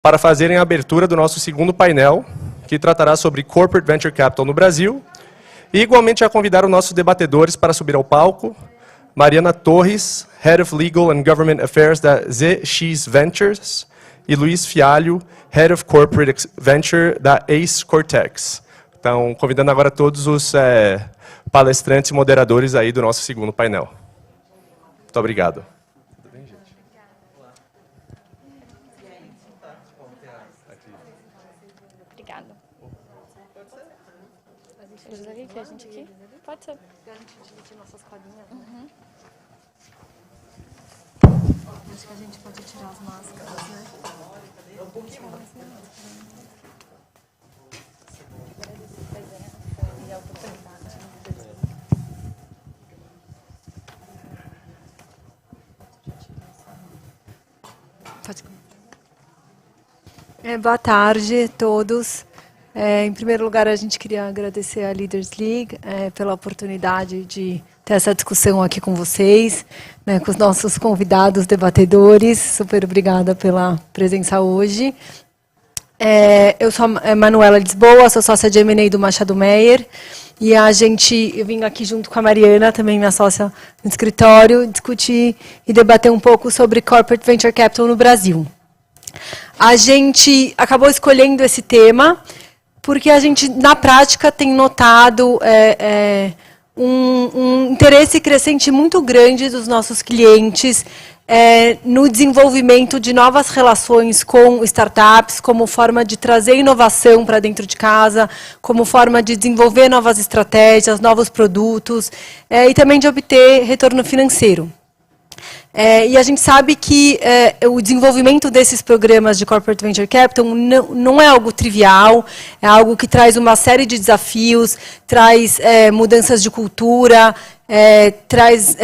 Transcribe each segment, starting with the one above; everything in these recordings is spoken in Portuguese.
para fazerem a abertura do nosso segundo painel, que tratará sobre Corporate Venture Capital no Brasil, e igualmente a convidar os nossos debatedores para subir ao palco, Mariana Torres, Head of Legal and Government Affairs da ZX Ventures, e Luiz Fialho, Head of Corporate Venture da Ace Cortex. Então, convidando agora todos os palestrantes e moderadores aí do nosso segundo painel. Muito obrigado. Obrigada. Ajuda aqui, a gente aqui? Pode ser. A gente dividir nossas colinhas, né? Acho que a gente pode tirar as máscaras, né? Um pouquinho mais. Boa tarde a todos. Em primeiro lugar, a gente queria agradecer à Leaders League pela oportunidade de ter essa discussão aqui com vocês, né, com os nossos convidados, debatedores. Super obrigada pela presença hoje. Eu sou a Manuela Lisboa, sou sócia de M&A do Machado Meyer, e eu vim aqui junto com a Mariana, também minha sócia no escritório, discutir e debater um pouco sobre Corporate Venture Capital no Brasil. A gente acabou escolhendo esse tema porque a gente, na prática, tem notado um interesse crescente muito grande dos nossos clientes no desenvolvimento de novas relações com startups, como forma de trazer inovação para dentro de casa, como forma de desenvolver novas estratégias, novos produtos, e também de obter retorno financeiro. E a gente sabe que o desenvolvimento desses programas de Corporate Venture Capital não é algo trivial, é algo que traz uma série de desafios, traz mudanças de cultura, traz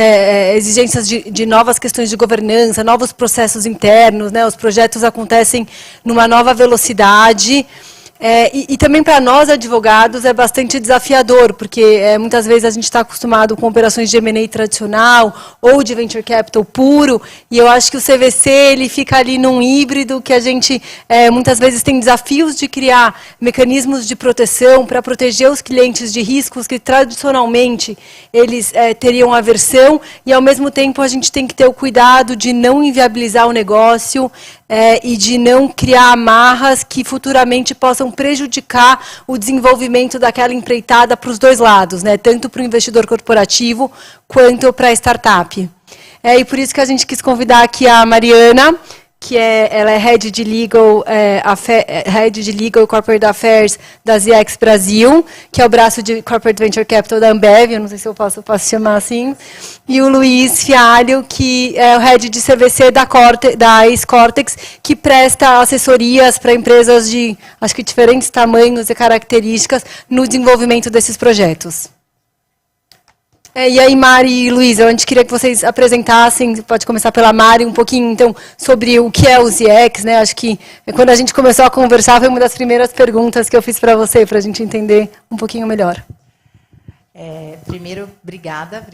exigências de novas questões de governança, novos processos internos, né? Os projetos acontecem numa nova velocidade. E também para nós, advogados, é bastante desafiador, porque muitas vezes a gente está acostumado com operações de M&A tradicional ou de Venture Capital puro, e eu acho que o CVC ele fica ali num híbrido que a gente muitas vezes tem desafios de criar mecanismos de proteção para proteger os clientes de riscos que tradicionalmente eles teriam aversão, e ao mesmo tempo a gente tem que ter o cuidado de não inviabilizar o negócio e de não criar amarras que futuramente possam prejudicar o desenvolvimento daquela empreitada para os dois lados, né? Tanto para o investidor corporativo quanto para a startup. E por isso que a gente quis convidar aqui a Mariana, que ela é Head de Legal e Corporate Affairs da ZX Brasil, que é o braço de Corporate Venture Capital da Ambev, eu não sei se eu posso chamar assim, e o Luiz Fialho, que é o Head de CVC da Ace Cortex, que presta assessorias para empresas de, acho que, diferentes tamanhos e características no desenvolvimento desses projetos. E aí, Mari e Luísa, a gente queria que vocês apresentassem, pode começar pela Mari, um pouquinho, então, sobre o que é o ZX, né? Acho que quando a gente começou a conversar, foi uma das primeiras perguntas que eu fiz para você, para a gente entender um pouquinho melhor. Primeiro, obrigada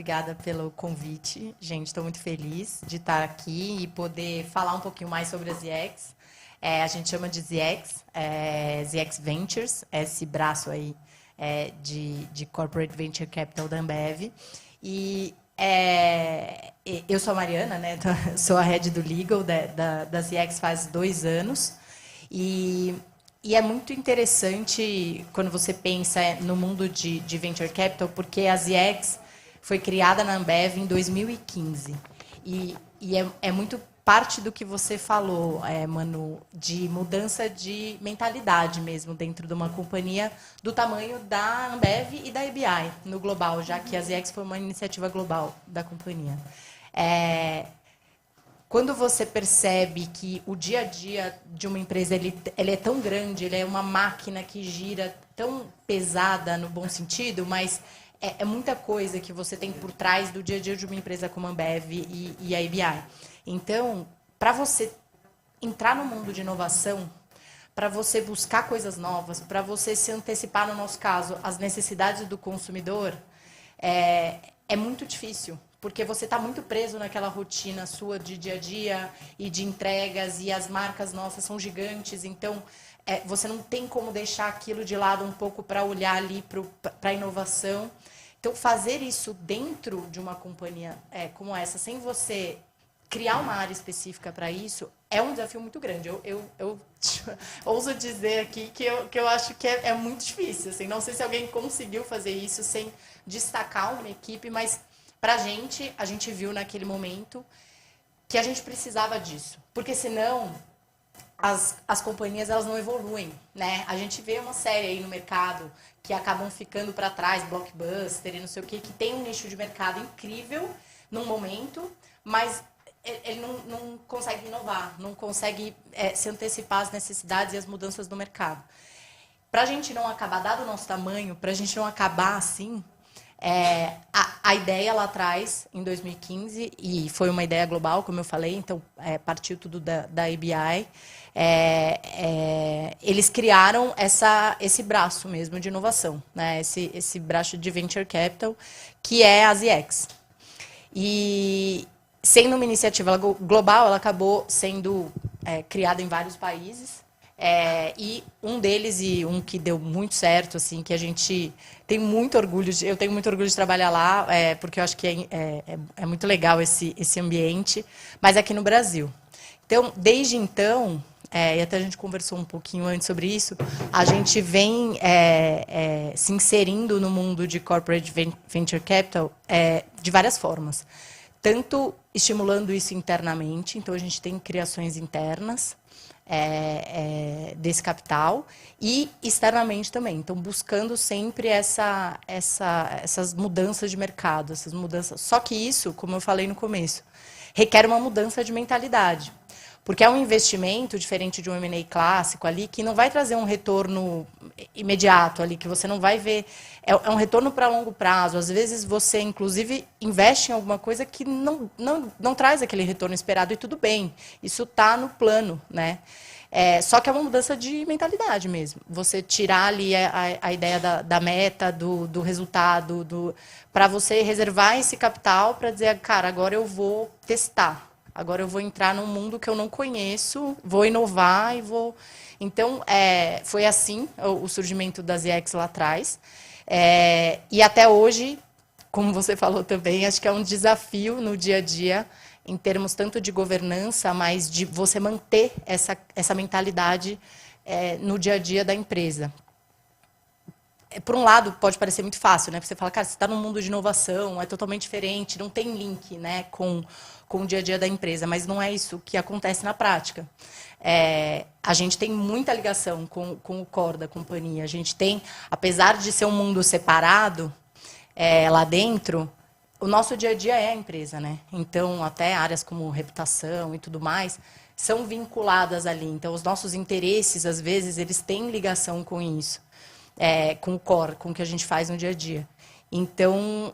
pelo convite. Gente, estou muito feliz de estar aqui e poder falar um pouquinho mais sobre a ZX. A gente chama de ZX, ZX Ventures, esse braço aí de Corporate Venture Capital da Ambev. E eu sou a Mariana, né? Sou a Head do Legal da ZX faz 2 anos. E é muito interessante quando você pensa no mundo de Venture Capital, porque a ZX foi criada na Ambev em 2015. E é muito parte do que você falou, Manu, de mudança de mentalidade mesmo dentro de uma companhia do tamanho da Ambev e da EBI no global, já que a ZX foi uma iniciativa global da companhia. Quando você percebe que o dia a dia de uma empresa ele é tão grande, ele é uma máquina que gira tão pesada no bom sentido, mas é muita coisa que você tem por trás do dia a dia de uma empresa como a Ambev e a EBI. Então, para você entrar no mundo de inovação, para você buscar coisas novas, para você se antecipar, no nosso caso, às necessidades do consumidor, é muito difícil. porque você está muito preso naquela rotina sua de dia a dia e de entregas, e as marcas nossas são gigantes, então você não tem como deixar aquilo de lado um pouco para olhar ali para a inovação. Então, fazer isso dentro de uma companhia como essa, sem você criar uma área específica para isso, é um desafio muito grande. Eu ouso dizer aqui que eu acho que é muito difícil. Assim, não sei se alguém conseguiu fazer isso sem destacar uma equipe, mas para a gente viu naquele momento que a gente precisava disso. Porque senão as companhias elas não evoluem, né? A gente vê uma série aí no mercado que acabam ficando para trás, blockbuster e não sei o quê, que tem um nicho de mercado incrível num momento, mas ele não consegue inovar, não consegue se antecipar às necessidades e às mudanças do mercado. Para a gente não acabar, dado o nosso tamanho, para a gente não acabar assim, a ideia lá atrás, em 2015, e foi uma ideia global, como eu falei, então partiu tudo da ABI, eles criaram esse braço mesmo de inovação, né? Esse braço de Venture Capital, que é a ZX. E, sendo uma iniciativa global, ela acabou sendo criada em vários países. E um deles, e um que deu muito certo, assim, que a gente tem muito orgulho, eu tenho muito orgulho de trabalhar lá, porque eu acho que é muito legal esse ambiente, mas aqui no Brasil. Então, desde então, e até a gente conversou um pouquinho antes sobre isso, a gente vem se inserindo no mundo de Corporate Venture Capital de várias formas. Tanto estimulando isso internamente, então a gente tem criações internas, desse capital, e externamente também. Então, buscando sempre essas mudanças de mercado, essas mudanças. Só que isso, como eu falei no começo, requer uma mudança de mentalidade. Porque é um investimento diferente de um M&A clássico ali, que não vai trazer um retorno imediato ali, que você não vai ver. É um retorno para longo prazo. Às vezes você, inclusive, investe em alguma coisa que não traz aquele retorno esperado, e tudo bem. Isso está no plano, né? Só que é uma mudança de mentalidade mesmo. Você tirar ali a ideia da meta, do resultado, para você reservar esse capital para dizer, cara, agora eu vou testar. Agora eu vou entrar num mundo que eu não conheço, vou inovar e vou... Então, foi assim o surgimento da ZX lá atrás. E até hoje, como você falou também, acho que é um desafio no dia a dia, em termos tanto de governança, mas de você manter essa mentalidade no dia a dia da empresa. Por um lado, pode parecer muito fácil, né? Você fala, cara, você está num mundo de inovação, é totalmente diferente, não tem link, né, com o dia a dia da empresa, mas não é isso que acontece na prática. A gente tem muita ligação com o core da companhia. A gente tem, apesar de ser um mundo separado, lá dentro, o nosso dia a dia é a empresa, né? Então, até áreas como reputação e tudo mais são vinculadas ali. Então, os nossos interesses, às vezes, eles têm ligação com isso. Com o core, com o que a gente faz no dia a dia. Então,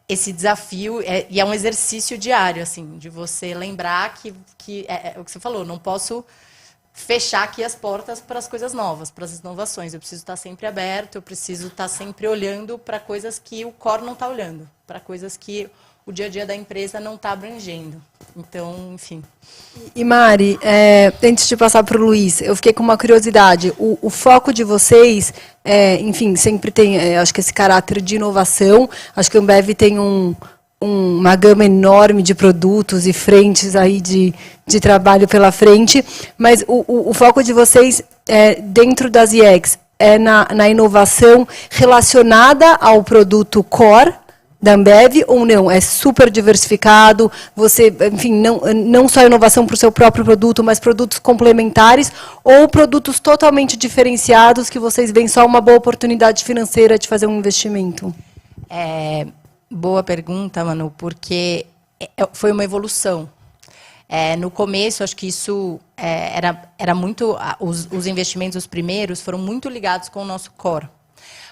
esse desafio, e é um exercício diário, assim, de você lembrar que é o que você falou, não posso fechar aqui as portas para as coisas novas, para as inovações. Eu preciso estar sempre aberto, eu preciso estar sempre olhando para coisas que o core não está olhando, para coisas que o dia a dia da empresa não está abrangendo. Então, enfim. E Mari, antes de passar para o Luiz, eu fiquei com uma curiosidade. O foco de vocês, enfim, sempre tem, acho que esse caráter de inovação. Acho que a Ambev tem uma gama enorme de produtos e frentes aí de trabalho pela frente. Mas o foco de vocês, dentro das IEX, é na inovação relacionada ao produto core da Ambev, ou não? É super diversificado, você, enfim, não só inovação para o seu próprio produto, mas produtos complementares, ou produtos totalmente diferenciados que vocês veem só uma boa oportunidade financeira de fazer um investimento? Boa pergunta, Manu, porque foi uma evolução. No começo, acho que isso era muito... Os investimentos, os primeiros, foram muito ligados com o nosso core.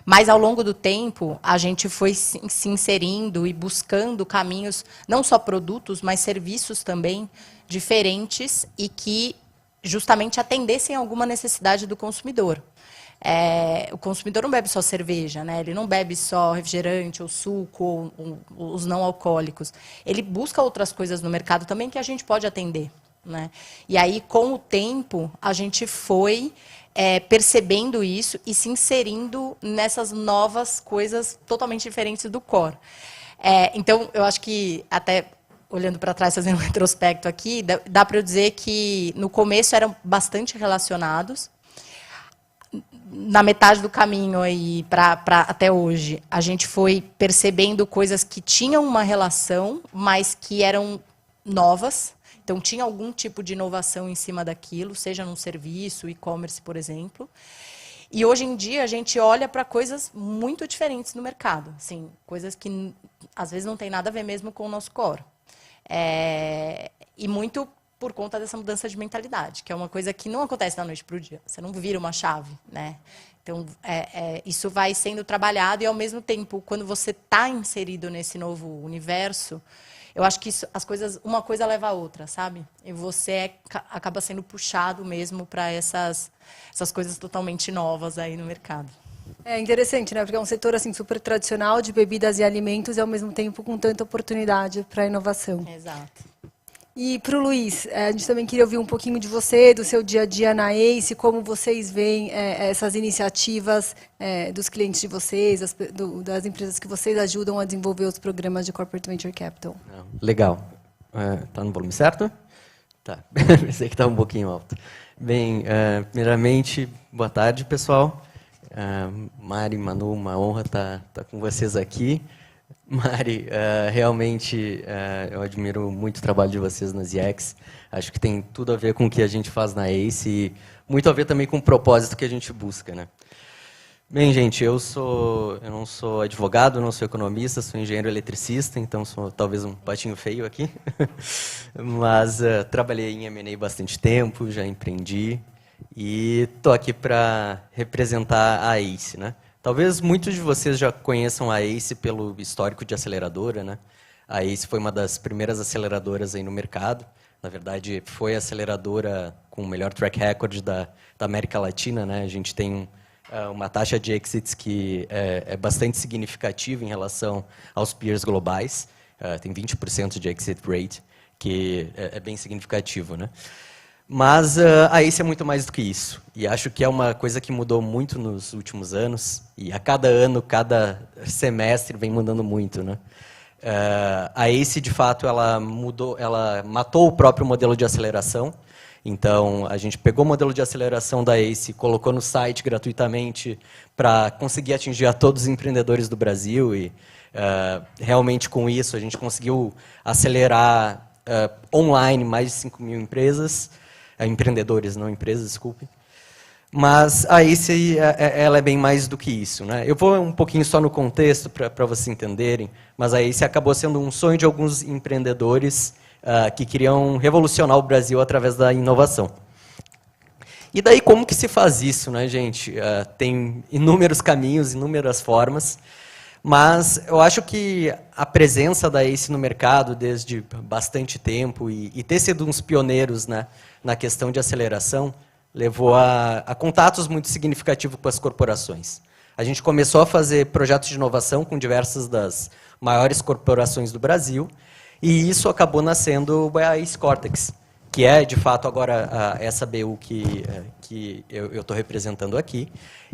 Mas, ao longo do tempo, a gente foi se inserindo e buscando caminhos, não só produtos, mas serviços também diferentes e que justamente atendessem alguma necessidade do consumidor. o consumidor não bebe só cerveja, né? Ele não bebe só refrigerante ou suco ou os não alcoólicos. Ele busca outras coisas no mercado também que a gente pode atender, né? E aí, com o tempo, a gente foi percebendo isso e se inserindo nessas novas coisas totalmente diferentes do core. Então, eu acho que, até olhando para trás, fazendo um retrospecto aqui, dá para eu dizer que, no começo, eram bastante relacionados. Na metade do caminho aí até hoje, a gente foi percebendo coisas que tinham uma relação, mas que eram novas. Então, tinha algum tipo de inovação em cima daquilo, seja num serviço, e-commerce, por exemplo. E, hoje em dia, a gente olha para coisas muito diferentes no mercado. Assim, coisas que, às vezes, não tem nada a ver mesmo com o nosso core. E muito por conta dessa mudança de mentalidade, que é uma coisa que não acontece da noite para o dia. Você não vira uma chave, né? Então, isso vai sendo trabalhado e, ao mesmo tempo, quando você está inserido nesse novo universo, eu acho que uma coisa leva a outra, sabe? E você acaba sendo puxado mesmo para essas coisas totalmente novas aí no mercado. É interessante, né? Porque é um setor assim super tradicional de bebidas e alimentos e, ao mesmo tempo, com tanta oportunidade para inovação. Exato. E para o Luiz, a gente também queria ouvir um pouquinho de você, do seu dia a dia na ACE, como vocês veem essas iniciativas dos clientes de vocês, das empresas que vocês ajudam a desenvolver os programas de Corporate Venture Capital. Legal. Está no volume certo? Tá. Pensei que estava um pouquinho alto. Bem, primeiramente, boa tarde, pessoal. Mari, Manu, uma honra estar com vocês aqui. Mari, realmente eu admiro muito o trabalho de vocês na ZX. Acho que tem tudo a ver com o que a gente faz na ACE e muito a ver também com o propósito que a gente busca, né? Bem, gente, eu não sou advogado, não sou economista, sou engenheiro eletricista, então sou talvez um patinho feio aqui. Mas trabalhei em M&A bastante tempo, já empreendi e estou aqui para representar a ACE, né? Talvez muitos de vocês já conheçam a ACE pelo histórico de aceleradora, né? A ACE foi uma das primeiras aceleradoras aí no mercado. Na verdade, foi a aceleradora com o melhor track record da América Latina, né? A gente tem uma taxa de exits que é bastante significativa em relação aos peers globais. Tem 20% de exit rate, que é bem significativo, né? Mas a ACE é muito mais do que isso. E acho que é uma coisa que mudou muito nos últimos anos. E a cada ano, cada semestre, vem mudando muito, né? A ACE, de fato, ela matou o próprio modelo de aceleração. Então, a gente pegou o modelo de aceleração da ACE, colocou no site gratuitamente para conseguir atingir a todos os empreendedores do Brasil. E realmente, com isso, a gente conseguiu acelerar online mais de 5.000 empresas. Empreendedores, não empresas, desculpe. Mas a ACE ela é bem mais do que isso, né? Eu vou um pouquinho só no contexto para vocês entenderem, mas a ACE acabou sendo um sonho de alguns empreendedores que queriam revolucionar o Brasil através da inovação. E daí como que se faz isso, né, gente? Tem inúmeros caminhos, inúmeras formas, mas eu acho que a presença da ACE no mercado desde bastante tempo e ter sido uns pioneiros, né, na questão de aceleração, levou a contatos muito significativos com as corporações. A gente começou a fazer projetos de inovação com diversas das maiores corporações do Brasil, e isso acabou nascendo a ACE Cortex, que é, de fato, agora essa BU que eu estou representando aqui,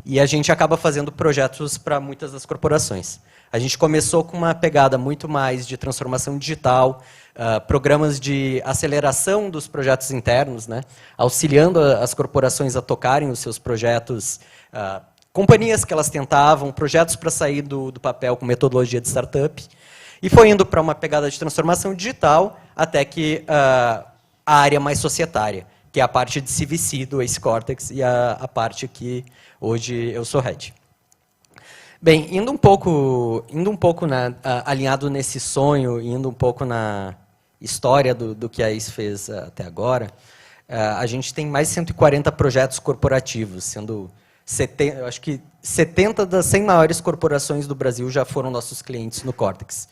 e a gente acaba fazendo projetos para muitas das corporações. A gente começou com uma pegada muito mais de transformação digital, programas de aceleração dos projetos internos, né, auxiliando as corporações a tocarem os seus projetos, companhias que elas tentavam, projetos para sair do papel com metodologia de startup, e foi indo para uma pegada de transformação digital até que a área mais societária, que é a parte de CVC do ACE Cortex e a parte que hoje eu sou head. Bem, indo um pouco alinhado nesse sonho, indo um pouco na história do que a ACE fez até agora, a gente tem mais de 140 projetos corporativos, sendo 70, eu acho que 70 das 100 maiores corporações do Brasil já foram nossos clientes no Cortex.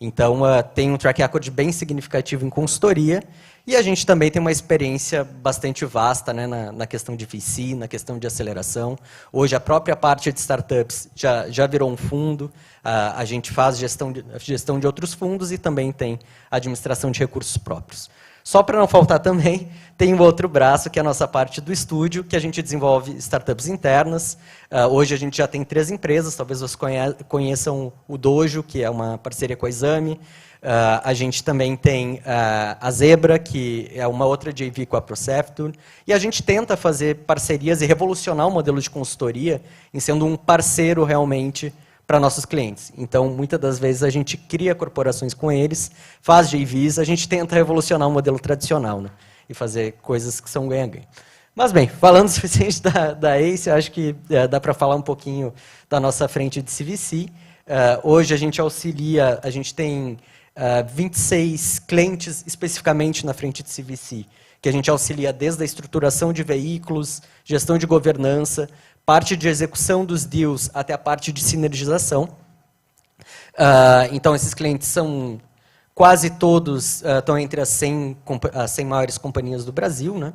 Então, tem um track record bem significativo em consultoria E a gente também tem uma experiência bastante vasta, né, na questão de VC, na questão de aceleração. Hoje, a própria parte de startups já virou um fundo. A gente faz gestão de outros fundos e também tem administração de recursos próprios. Só para não faltar também, tem um outro braço, que é a nossa parte do estúdio, que a gente desenvolve startups internas. Hoje a gente já tem 3 empresas, talvez vocês conheçam o Dojo, que é uma parceria com a Exame. A gente também tem a Zebra, que é uma outra JV com a Proceptor. E a gente tenta fazer parcerias e revolucionar o modelo de consultoria, em sendo um parceiro realmente para nossos clientes. Então, muitas das vezes, a gente cria corporações com eles, faz JVs, a gente tenta revolucionar o modelo tradicional, né? E fazer coisas que são ganha-ganha. Mas, bem, falando o suficiente da ACE, eu acho que dá para falar um pouquinho da nossa frente de CVC. Hoje, a gente tem 26 clientes especificamente na frente de CVC, que a gente auxilia desde a estruturação de veículos, gestão de governança, parte de execução dos deals até a parte de sinergização. Então, esses clientes são quase todos estão entre as 100 maiores companhias do Brasil, né?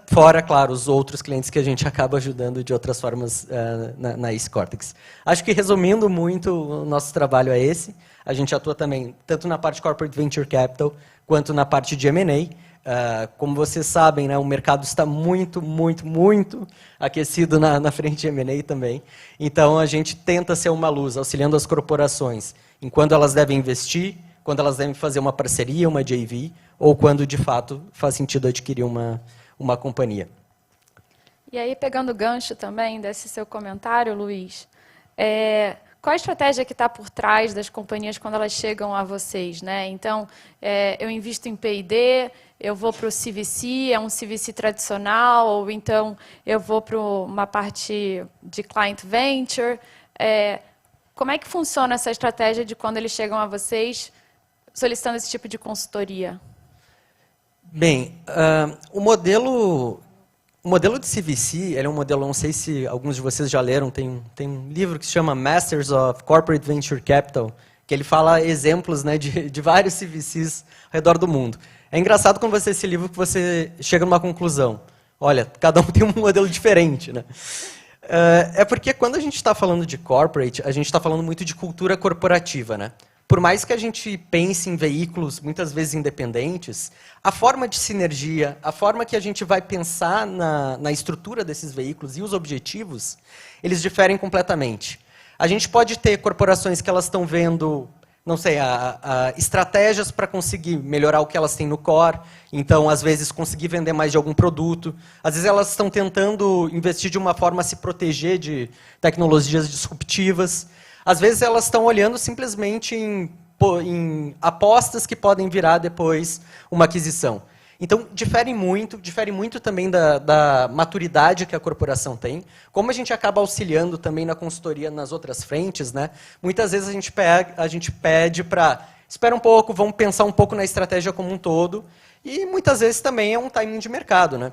Fora, claro, os outros clientes que a gente acaba ajudando de outras formas na ACE Cortex. Acho que, resumindo muito, o nosso trabalho é esse. A gente atua também tanto na parte de Corporate Venture Capital, quanto na parte de M&A. Como vocês sabem, né, o mercado está muito aquecido na frente de M&A também. Então, a gente tenta ser uma luz, auxiliando as corporações em quando elas devem investir, quando elas devem fazer uma parceria, uma JV, ou quando, de fato, faz sentido adquirir uma companhia. E aí, pegando o gancho também desse seu comentário, Luiz, qual a estratégia que está por trás das companhias quando elas chegam a vocês, né? Então, eu invisto em P&D, eu vou para o CVC, é um CVC tradicional, ou então eu vou para uma parte de Client Venture. Como é que funciona essa estratégia de quando eles chegam a vocês solicitando esse tipo de consultoria? Bem, o modelo de CVC, ele é um modelo, não sei se alguns de vocês já leram, tem um livro que se chama Masters of Corporate Venture Capital, que ele fala exemplos, né, de vários CVCs ao redor do mundo. É engraçado quando você lê esse livro que você chega numa conclusão. Olha, cada um tem um modelo diferente, né? Porque quando a gente está falando de corporate, a gente está falando muito de cultura corporativa, né? Por mais que a gente pense em veículos, muitas vezes independentes, a forma de sinergia, a forma que a gente vai pensar na estrutura desses veículos e os objetivos, eles diferem completamente. A gente pode ter corporações que elas estão vendo, não sei, estratégias para conseguir melhorar o que elas têm no core, então, às vezes, conseguir vender mais de algum produto. Às vezes, elas estão tentando investir de uma forma a se proteger de tecnologias disruptivas. Às vezes, elas estão olhando simplesmente em apostas que podem virar depois uma aquisição. Então, difere muito também da maturidade que a corporação tem. Como a gente acaba auxiliando também na consultoria nas outras frentes, né? Muitas vezes a gente pede para espera um pouco, vamos pensar um pouco na estratégia como um todo, e muitas vezes também é um timing de mercado, né?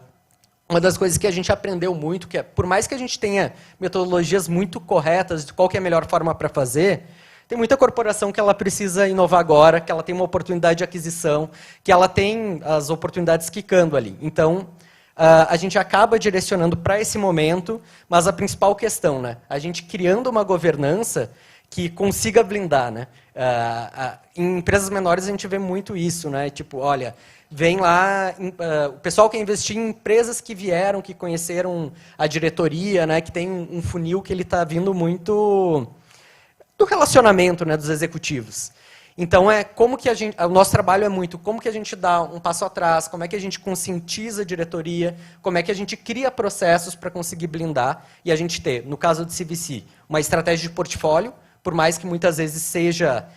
Uma das coisas que a gente aprendeu muito, que é, por mais que a gente tenha metodologias muito corretas de qual que é a melhor forma para fazer, tem muita corporação que ela precisa inovar agora, que ela tem uma oportunidade de aquisição, que ela tem as oportunidades quicando ali. Então, a gente acaba direcionando para esse momento, mas a principal questão, né? A gente criando uma governança que consiga blindar, né? Em empresas menores a gente vê muito isso, né? Tipo, olha, vem lá, o pessoal quer investir em empresas que vieram, que conheceram a diretoria, né? Que tem um funil que ele está vindo muito do relacionamento, né, dos executivos. Então, como que o nosso trabalho é muito como que a gente dá um passo atrás, como é que a gente conscientiza a diretoria, como é que a gente cria processos para conseguir blindar e a gente ter, no caso do CVC, uma estratégia de portfólio, por mais que muitas vezes seja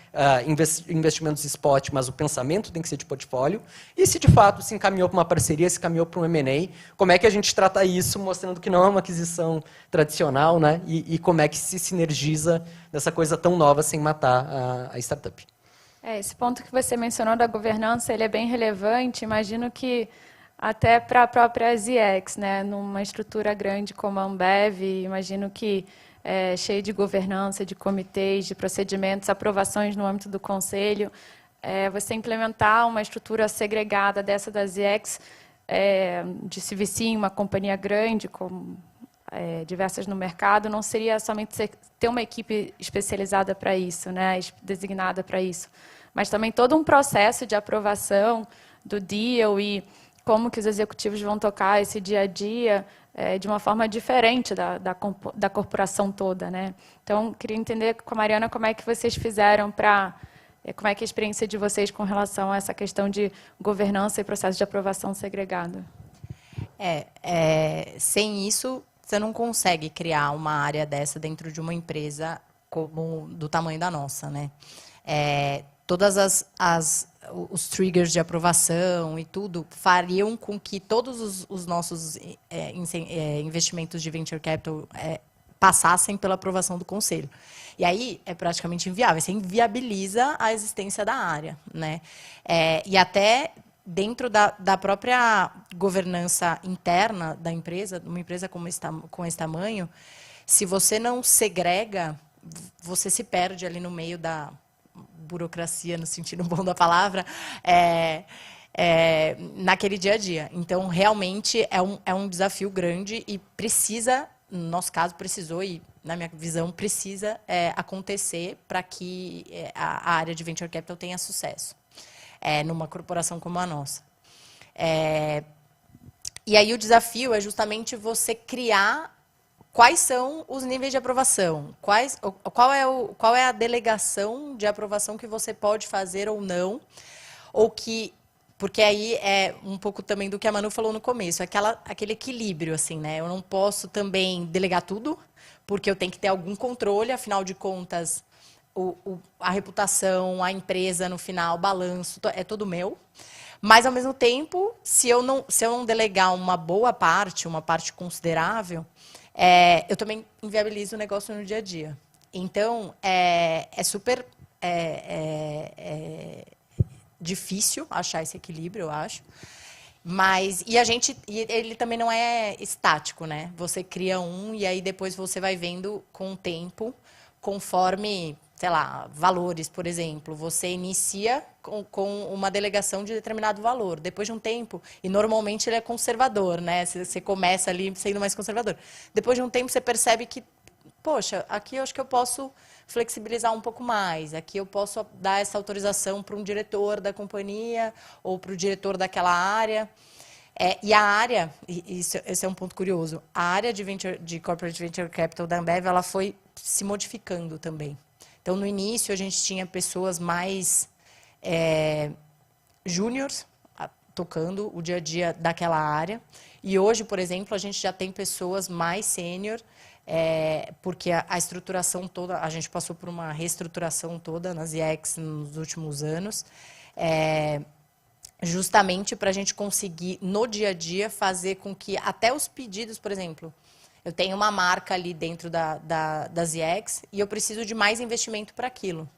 investimentos spot, mas o pensamento tem que ser de portfólio, e se de fato se encaminhou para uma parceria, se encaminhou para um M&A, como é que a gente trata isso, mostrando que não é uma aquisição tradicional, né? E como é que se sinergiza nessa coisa tão nova sem matar a startup. Esse ponto que você mencionou da governança, ele é bem relevante, imagino que até para a própria ZX, né? Numa estrutura grande como a Ambev, imagino que cheio de governança, de comitês, de procedimentos, aprovações no âmbito do conselho. você implementar uma estrutura segregada dessa da ZX, de CVC em uma companhia grande, como diversas no mercado, não seria somente ter uma equipe especializada para isso, né, designada para isso, mas também todo um processo de aprovação do deal e como que os executivos vão tocar esse dia a dia de uma forma diferente da corporação toda, né? Então, queria entender com a Mariana como é que vocês fizeram como é que é a experiência de vocês com relação a essa questão de governança e processo de aprovação segregado. Sem isso, você não consegue criar uma área dessa dentro de uma empresa do tamanho da nossa, né? Todas os triggers de aprovação e tudo fariam com que todos os nossos investimentos de venture capital passassem pela aprovação do conselho. E aí é praticamente inviável, você inviabiliza a existência da área, né? E até dentro da própria governança interna da empresa, uma empresa com esse tamanho, se você não segrega, você se perde ali no meio da burocracia, no sentido bom da palavra, naquele dia a dia. Então, realmente, é um desafio grande e precisa, no nosso caso, precisou, e na minha visão, precisa acontecer para que a área de Venture Capital tenha sucesso numa corporação como a nossa. E aí o desafio é justamente você criar quais são os níveis de aprovação, qual é a delegação de aprovação que você pode fazer ou não, porque aí é um pouco também do que a Manu falou no começo, aquele equilíbrio, assim, né? Eu não posso também delegar tudo, porque eu tenho que ter algum controle, afinal de contas, a reputação, a empresa, no final, o balanço, é todo meu. Mas, ao mesmo tempo, se eu não delegar uma boa parte, uma parte considerável, eu também inviabilizo o negócio no dia a dia. Então, é super difícil achar esse equilíbrio, eu acho. Mas, e ele também não é estático, né? Você cria e aí depois você vai vendo com o tempo, conforme, sei lá, valores, por exemplo. Você inicia com uma delegação de determinado valor. Depois de um tempo, e normalmente ele é conservador, né? Você começa ali sendo mais conservador. Depois de um tempo, você percebe que, poxa, aqui eu acho que eu posso flexibilizar um pouco mais. Aqui eu posso dar essa autorização para um diretor da companhia ou para o diretor daquela área. E a área, esse é um ponto curioso, a área de Corporate Venture Capital da Ambev, ela foi se modificando também. Então, no início, a gente tinha pessoas mais júniores tocando o dia a dia daquela área. E hoje, por exemplo, a gente já tem pessoas mais sênior, porque a estruturação toda, a gente passou por uma reestruturação toda nas ZX nos últimos anos, justamente para a gente conseguir, no dia a dia, fazer com que até os pedidos, por exemplo, eu tenho uma marca ali dentro da ZX e eu preciso de mais investimento para aquilo.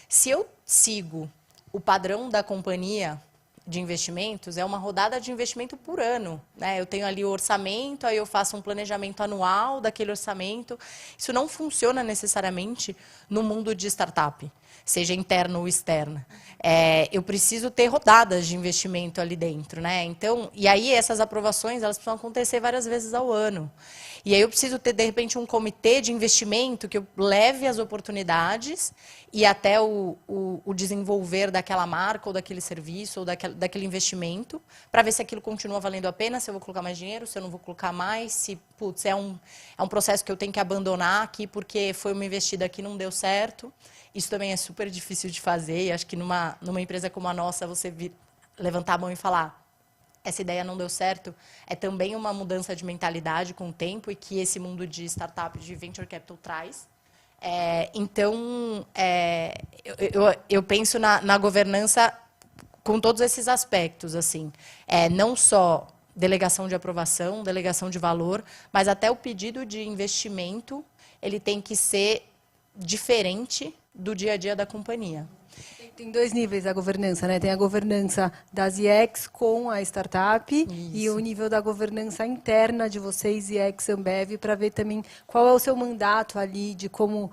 Se eu sigo o padrão da companhia de investimentos, é uma rodada de investimento por ano, né? Eu tenho ali o orçamento, aí eu faço um planejamento anual daquele orçamento. Isso não funciona necessariamente no mundo de startup, seja interno ou externa. Eu preciso ter rodadas de investimento ali dentro, né? Então, e aí essas aprovações, elas precisam acontecer várias vezes ao ano. E aí eu preciso ter, de repente, um comitê de investimento que eu leve as oportunidades e até o desenvolver daquela marca ou daquele serviço ou daquele investimento, para ver se aquilo continua valendo a pena, se eu vou colocar mais dinheiro, se eu não vou colocar mais, se, putz, é um processo que eu tenho que abandonar aqui porque foi uma investida que não deu certo. Isso também é super difícil de fazer, e acho que numa empresa como a nossa, você levantar a mão e falar, essa ideia não deu certo, é também uma mudança de mentalidade com o tempo e que esse mundo de startup, de venture capital traz. Então, eu penso na governança com todos esses aspectos, assim, não só delegação de aprovação, delegação de valor, mas até o pedido de investimento, ele tem que ser diferente do dia a dia da companhia. Tem 2 níveis a governança, né? Tem a governança das IEX com a startup e o nível da governança interna de vocês, IEX Ambev, para ver também qual é o seu mandato ali, de como,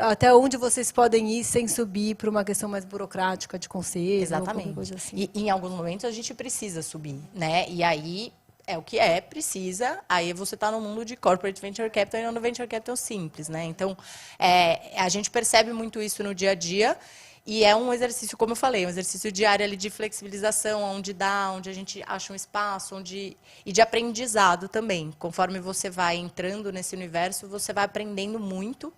até onde vocês podem ir sem subir para uma questão mais burocrática de conselho. Exatamente. Coisa assim. E em alguns momentos a gente precisa subir, né? E aí é o que precisa. Aí você está no mundo de corporate venture capital e não no venture capital simples, né? Então a gente percebe muito isso no dia a dia. E é um exercício, como eu falei, um exercício diário ali de flexibilização, onde a gente acha um espaço, e de aprendizado também. Conforme você vai entrando nesse universo, você vai aprendendo muito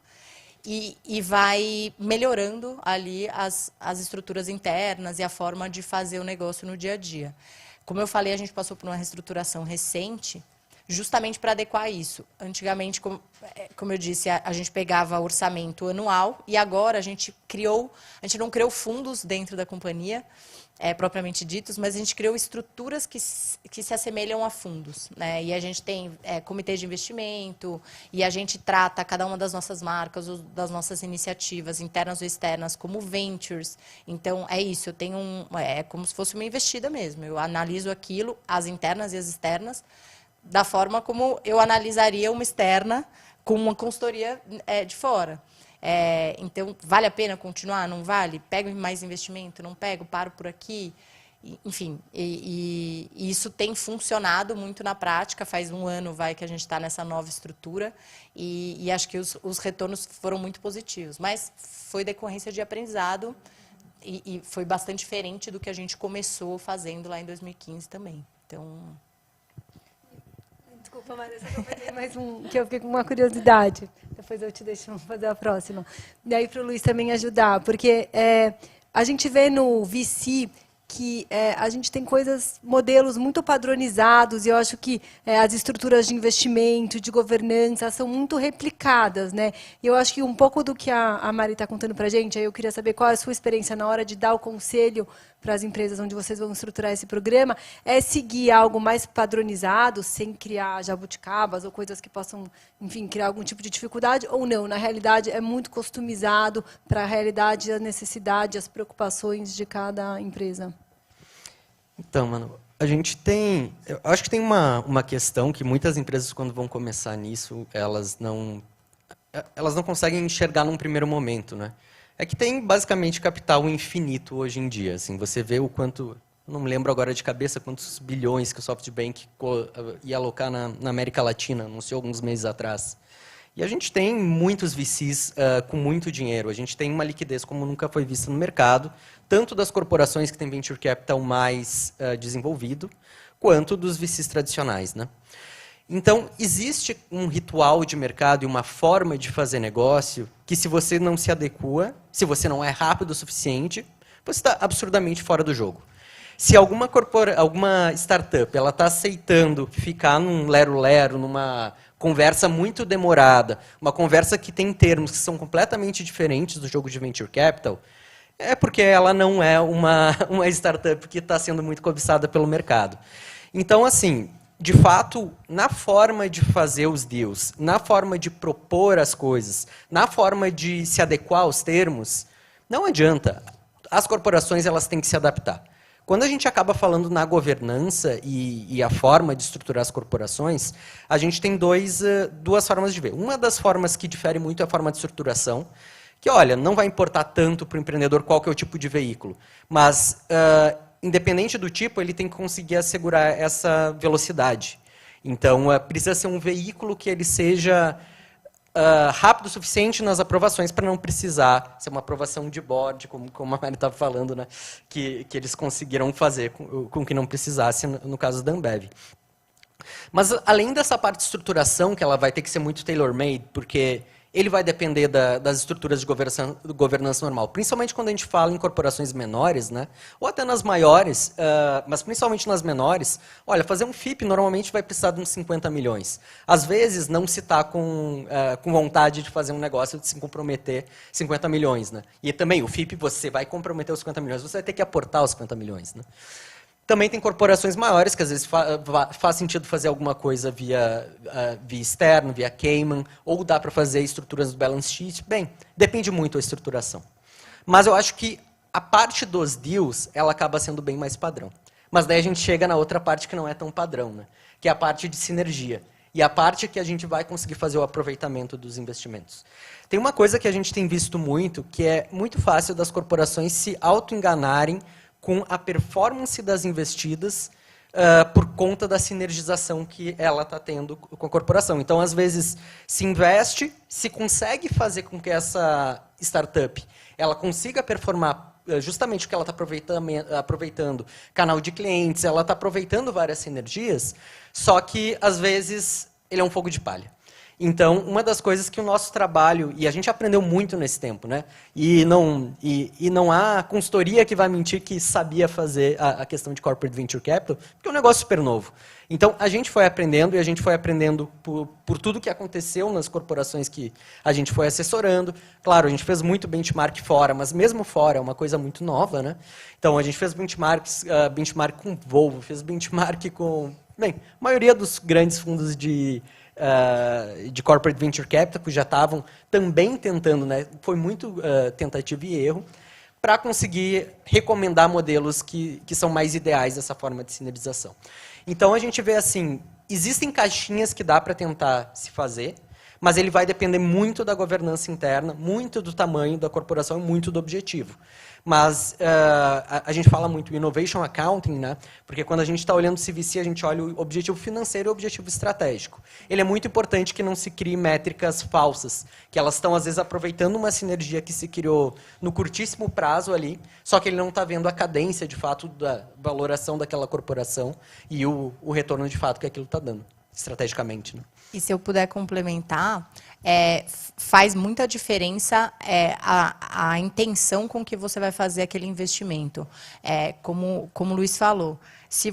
e vai melhorando ali as estruturas internas e a forma de fazer o negócio no dia a dia. Como eu falei, a gente passou por uma reestruturação recente, justamente para adequar isso. Antigamente, como eu disse, a gente pegava orçamento anual e agora a gente não criou fundos dentro da companhia, propriamente ditos, mas a gente criou estruturas que se assemelham a fundos, né? E a gente tem comitê de investimento e a gente trata cada uma das nossas marcas, das nossas iniciativas internas ou externas como ventures. Então, é isso, eu tenho é como se fosse uma investida mesmo. Eu analiso aquilo, as internas e as externas, da forma como eu analisaria uma externa com uma consultoria de fora. Então, vale a pena continuar? Não vale? Pego mais investimento? Não pego? Paro por aqui? Enfim, e isso tem funcionado muito na prática. Faz 1 ano que a gente está nessa nova estrutura e acho que os retornos foram muito positivos. Mas foi decorrência de aprendizado e foi bastante diferente do que a gente começou fazendo lá em 2015 também. Então... Desculpa, Marisa, eu vou fazer mais que eu fiquei com uma curiosidade. Depois eu te deixo fazer a próxima. E aí para o Luiz também ajudar, porque a gente vê no VC que a gente tem modelos muito padronizados, e eu acho que as estruturas de investimento, de governança, são muito replicadas, né? E eu acho que um pouco do que a Mari está contando para a gente, aí eu queria saber qual é a sua experiência na hora de dar o conselho para as empresas onde vocês vão estruturar esse programa, seguir algo mais padronizado, sem criar jabuticabas ou coisas que possam, enfim, criar algum tipo de dificuldade, ou não? Na realidade, é muito customizado para a realidade, a necessidade, as preocupações de cada empresa. Então, mano, eu acho que tem uma questão que muitas empresas, quando vão começar nisso, elas não conseguem enxergar num primeiro momento, né? É que tem basicamente capital infinito hoje em dia. Assim, você vê o quanto, não me lembro agora de cabeça quantos bilhões que o SoftBank ia alocar na América Latina, anunciou alguns meses atrás. E a gente tem muitos VCs com muito dinheiro. A gente tem uma liquidez como nunca foi vista no mercado, tanto das corporações que têm venture capital mais desenvolvido, quanto dos VCs tradicionais, né? Então, existe um ritual de mercado e uma forma de fazer negócio que, se você não se adequa, se você não é rápido o suficiente, você está absurdamente fora do jogo. Se alguma startup está aceitando ficar num lero-lero, numa conversa muito demorada, uma conversa que tem termos que são completamente diferentes do jogo de venture capital, é porque ela não é uma startup que está sendo muito cobiçada pelo mercado. Então, assim, de fato, na forma de fazer os deals, na forma de propor as coisas, na forma de se adequar aos termos, não adianta. As corporações elas têm que se adaptar. Quando a gente acaba falando na governança e a forma de estruturar as corporações, a gente tem duas formas de ver. Uma das formas que difere muito é a forma de estruturação, que, olha, não vai importar tanto para o empreendedor qual que é o tipo de veículo, mas independente do tipo, ele tem que conseguir assegurar essa velocidade. Então, precisa ser um veículo que ele seja rápido o suficiente nas aprovações para não precisar ser uma aprovação de board, como a Mari estava falando, né, que eles conseguiram fazer com que não precisasse no caso da Ambev. Mas, além dessa parte de estruturação, que ela vai ter que ser muito tailor-made, porque ele vai depender das estruturas de governança normal, principalmente quando a gente fala em corporações menores, né? Ou até nas maiores, mas principalmente nas menores. Olha, fazer um FIP normalmente vai precisar de uns 50 milhões. Às vezes, não se está com vontade de fazer um negócio, de se comprometer 50 milhões. Né? E também, o FIP, você vai comprometer os 50 milhões, você vai ter que aportar os 50 milhões. Né? Também tem corporações maiores, que às vezes faz sentido fazer alguma coisa via externo, via Cayman, ou dá para fazer estruturas do balance sheet. Bem, depende muito da estruturação. Mas eu acho que a parte dos deals, ela acaba sendo bem mais padrão. Mas daí a gente chega na outra parte que não é tão padrão, né? Que é a parte de sinergia. E a parte que a gente vai conseguir fazer o aproveitamento dos investimentos. Tem uma coisa que a gente tem visto muito, que é muito fácil das corporações se auto-enganarem com a performance das investidas por conta da sinergização que ela está tendo com a corporação. Então, às vezes, se investe, se consegue fazer com que essa startup ela consiga performar justamente o que ela está aproveitando, canal de clientes, ela está aproveitando várias sinergias, só que, às vezes, ele é um fogo de palha. Então, uma das coisas que o nosso trabalho, e a gente aprendeu muito nesse tempo, né? E não há consultoria que vai mentir que sabia fazer a questão de Corporate Venture Capital, porque é um negócio super novo. Então, a gente foi aprendendo, e a gente foi aprendendo por tudo que aconteceu nas corporações que a gente foi assessorando. Claro, a gente fez muito benchmark fora, mas mesmo fora é uma coisa muito nova, né? Então, a gente fez benchmark com Volvo, fez benchmark com... Bem, a maioria dos grandes fundos de Corporate Venture Capital, que já estavam também tentando, né, foi muito tentativa e erro, para conseguir recomendar modelos que são mais ideais dessa forma de sinergização. Então, a gente vê assim, existem caixinhas que dá para tentar se fazer, mas ele vai depender muito da governança interna, muito do tamanho da corporação e muito do objetivo. Mas a gente fala muito Innovation Accounting, né? Porque quando a gente está olhando o CVC, a gente olha o objetivo financeiro e o objetivo estratégico. Ele é muito importante que não se crie métricas falsas, que elas estão, às vezes, aproveitando uma sinergia que se criou no curtíssimo prazo ali, só que ele não está vendo a cadência, de fato, da valoração daquela corporação e o retorno, de fato, que aquilo está dando, estrategicamente, né? E se eu puder complementar, faz muita diferença a intenção com que você vai fazer aquele investimento. Como o Luiz falou, se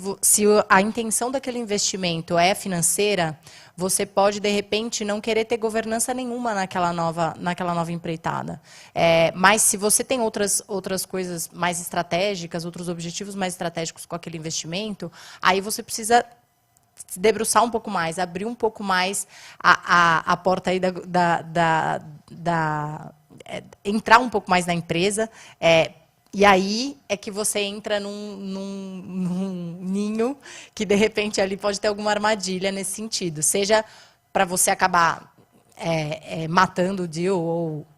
a intenção daquele investimento é financeira, você pode, de repente, não querer ter governança nenhuma naquela nova empreitada. Mas se você tem outras coisas mais estratégicas, outros objetivos mais estratégicos com aquele investimento, aí você precisa se debruçar um pouco mais, abrir um pouco mais a porta aí entrar um pouco mais na empresa, e aí é que você entra num ninho que, de repente, ali pode ter alguma armadilha nesse sentido. Seja para você acabar matando o deal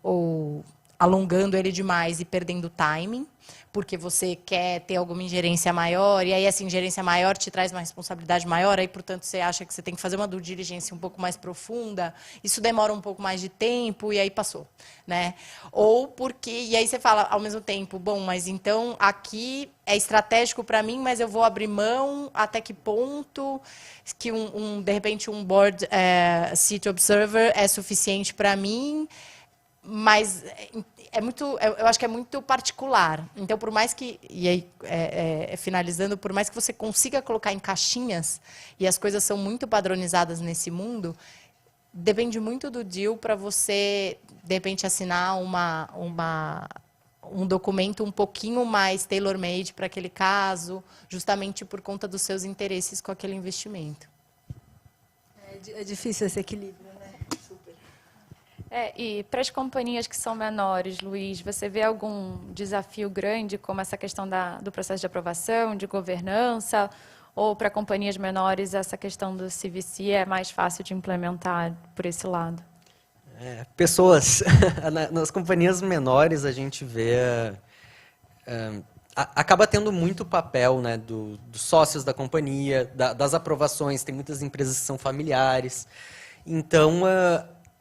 ou alongando ele demais e perdendo timing, porque você quer ter alguma ingerência maior, e aí essa ingerência maior te traz uma responsabilidade maior, aí, portanto, você acha que você tem que fazer uma due diligence um pouco mais profunda, isso demora um pouco mais de tempo, e aí passou, né? Ou porque, e aí você fala ao mesmo tempo, bom, mas então aqui é estratégico para mim, mas eu vou abrir mão até que ponto que de repente um board seat observer é suficiente para mim, mas eu acho que é muito particular. Então, por mais que, e aí, finalizando, por mais que você consiga colocar em caixinhas, e as coisas são muito padronizadas nesse mundo, depende muito do deal para você, de repente, assinar um documento um pouquinho mais tailor-made para aquele caso, justamente por conta dos seus interesses com aquele investimento. É difícil esse equilíbrio, né? E para as companhias que são menores, Luiz, você vê algum desafio grande, como essa questão do processo de aprovação, de governança, ou para companhias menores essa questão do CVC é mais fácil de implementar por esse lado? Pessoas, nas companhias menores a gente vê, acaba tendo muito papel, né, dos sócios da companhia, das aprovações, tem muitas empresas que são familiares, então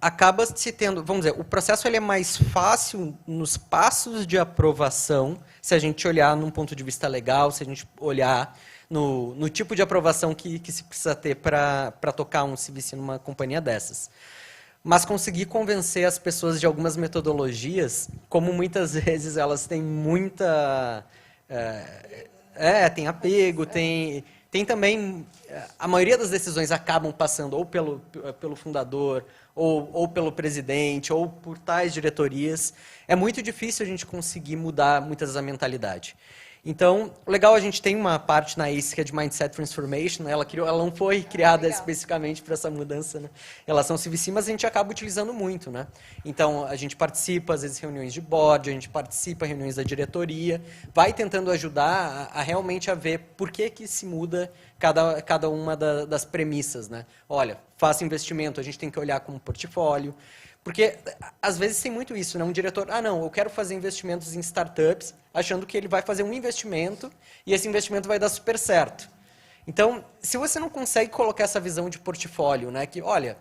acaba se tendo, vamos dizer, o processo ele é mais fácil nos passos de aprovação, se a gente olhar num ponto de vista legal, se a gente olhar no tipo de aprovação que se precisa ter para tocar um CVC numa companhia dessas. Mas conseguir convencer as pessoas de algumas metodologias, como muitas vezes elas têm muita... tem apego, tem também... A maioria das decisões acabam passando ou pelo fundador, ou pelo presidente, ou por tais diretorias. É muito difícil a gente conseguir mudar muitas vezes a mentalidade. Então, legal, a gente tem uma parte na ACE que é de Mindset Transformation, né? Ela não foi criada especificamente para essa mudança, né, em relação ao CVC, mas a gente acaba utilizando muito, né? Então, a gente participa, às vezes, em reuniões de board, a gente participa em reuniões da diretoria, vai tentando ajudar a realmente a ver por que se muda cada uma das premissas, né? Olha, faça investimento, a gente tem que olhar como portfólio, porque, às vezes, tem muito isso, né? Um diretor, não, eu quero fazer investimentos em startups, achando que ele vai fazer um investimento e esse investimento vai dar super certo. Então, se você não consegue colocar essa visão de portfólio, né? Que, olha,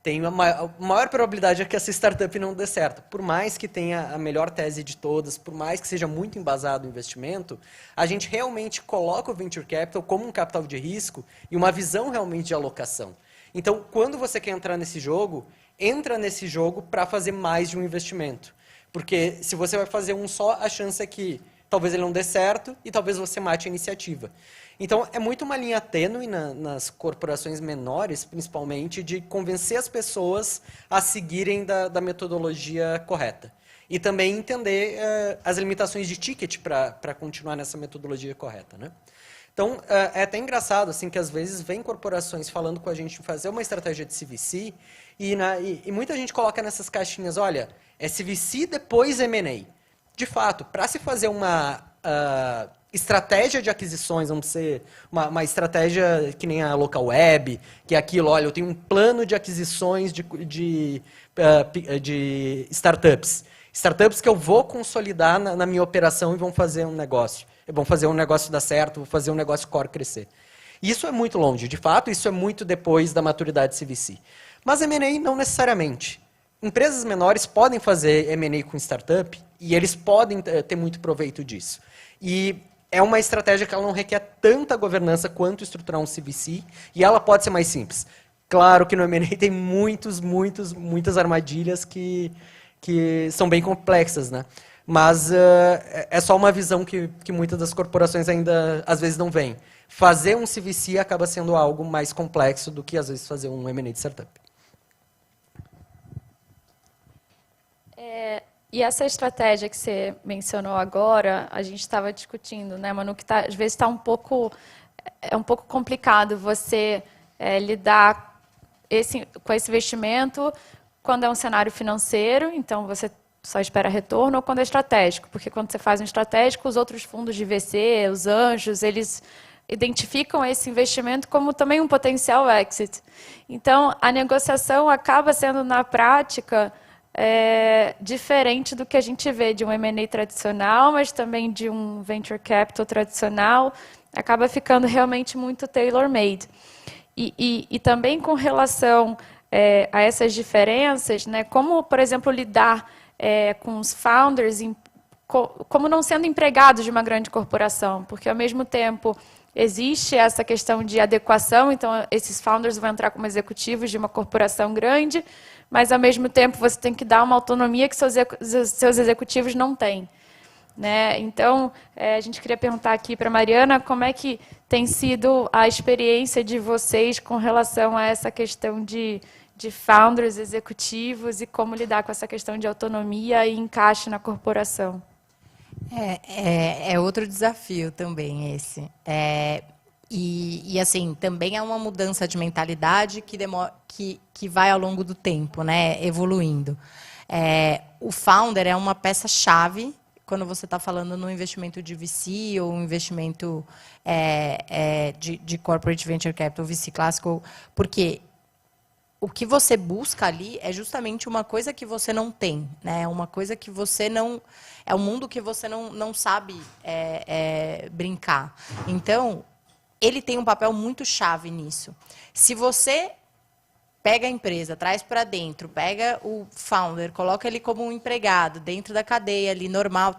tem a maior probabilidade é que essa startup não dê certo. Por mais que tenha a melhor tese de todas, por mais que seja muito embasado o investimento, a gente realmente coloca o Venture Capital como um capital de risco e uma visão realmente de alocação. Então, quando você quer entrar nesse jogo, entra nesse jogo para fazer mais de um investimento. Porque se você vai fazer um só, a chance é que talvez ele não dê certo e talvez você mate a iniciativa. Então, é muito uma linha tênue nas corporações menores, principalmente, de convencer as pessoas a seguirem da metodologia correta. E também entender as limitações de ticket para continuar nessa metodologia correta, né? Então, é até engraçado assim, que às vezes vem corporações falando com a gente de fazer uma estratégia de CVC e muita gente coloca nessas caixinhas, olha, é CVC depois M&A. De fato, para se fazer uma estratégia de aquisições, vamos dizer, uma estratégia que nem a Local Web, que é aquilo, olha, eu tenho um plano de aquisições de startups. Startups que eu vou consolidar na minha operação e vão fazer um negócio. Vão fazer um negócio dar certo, vão fazer um negócio core crescer. Isso é muito longe. De fato, isso é muito depois da maturidade CVC. Mas M&A não necessariamente. Empresas menores podem fazer M&A com startup e eles podem ter muito proveito disso. E é uma estratégia que ela não requer tanta governança quanto estruturar um CVC e ela pode ser mais simples. Claro que no M&A tem muitas armadilhas que são bem complexas, né? Mas é só uma visão que muitas das corporações ainda, às vezes, não veem. Fazer um CVC acaba sendo algo mais complexo do que, às vezes, fazer um M&A de startup. E essa estratégia que você mencionou agora, a gente estava discutindo, né, Manu, que às vezes está um pouco complicado você lidar com esse investimento quando é um cenário financeiro, então você só espera retorno, ou quando é estratégico, porque quando você faz um estratégico, os outros fundos de VC, os anjos, eles identificam esse investimento como também um potencial exit. Então, a negociação acaba sendo, na prática, diferente do que a gente vê de um M&A tradicional, mas também de um venture capital tradicional, acaba ficando realmente muito tailor-made. E também com relação a essas diferenças, né, como, por exemplo, lidar com os founders, como não sendo empregados de uma grande corporação, porque, ao mesmo tempo, existe essa questão de adequação, então, esses founders vão entrar como executivos de uma corporação grande, mas, ao mesmo tempo, você tem que dar uma autonomia que seus executivos não têm. Né? Então, a gente queria perguntar aqui para a Mariana como é que tem sido a experiência de vocês com relação a essa questão de founders, executivos, e como lidar com essa questão de autonomia e encaixe na corporação. É outro desafio também esse. E assim, também é uma mudança de mentalidade que vai ao longo do tempo, né, evoluindo. O founder é uma peça-chave quando você está falando no investimento de VC ou um investimento de corporate venture capital, VC clássico, porque o que você busca ali é justamente uma coisa que você não tem, né? Uma coisa que você não... É um mundo que você não sabe brincar. Então, ele tem um papel muito chave nisso. Se você pega a empresa, traz para dentro, pega o founder, coloca ele como um empregado dentro da cadeia ali, normal,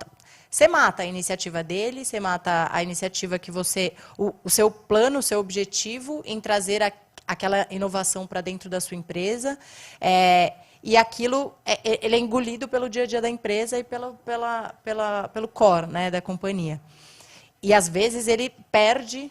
você mata a iniciativa dele, você mata a iniciativa que você... O seu plano, o seu objetivo em trazer aquela inovação para dentro da sua empresa, e aquilo ele é engolido pelo dia a dia da empresa e pelo core, né, da companhia. E, às vezes, ele perde,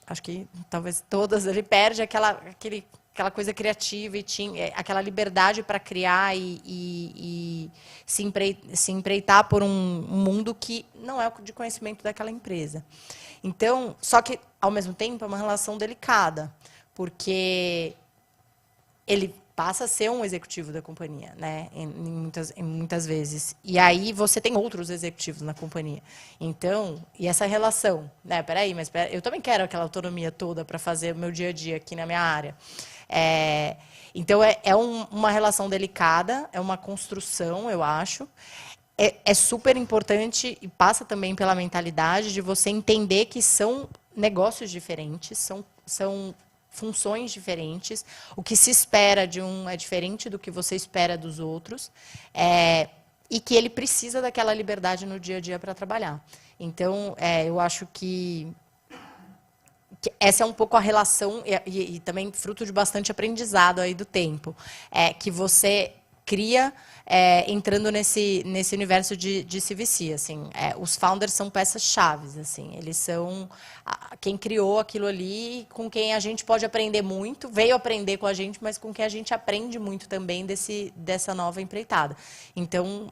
acho que talvez todas, ele perde aquele aquela coisa criativa e tinha aquela liberdade para criar e se empreitar por um mundo que não é de conhecimento daquela empresa. Então, só que, ao mesmo tempo, é uma relação delicada, porque ele passa a ser um executivo da companhia, né? Em muitas vezes. E aí você tem outros executivos na companhia. Então, e essa relação, né? Peraí, mas eu também quero aquela autonomia toda para fazer o meu dia a dia aqui na minha área. Então, uma relação delicada, é uma construção, eu acho. É super importante e passa também pela mentalidade de você entender que são negócios diferentes, são funções diferentes, o que se espera de um é diferente do que você espera dos outros, e que ele precisa daquela liberdade no dia a dia para trabalhar. Então, eu acho que essa é um pouco a relação, e também fruto de bastante aprendizado aí do tempo, que você cria entrando nesse universo de CVC. Assim, os founders são peças-chave. Assim, eles são quem criou aquilo ali, com quem a gente pode aprender muito, veio aprender com a gente, mas com quem a gente aprende muito também dessa nova empreitada. Então,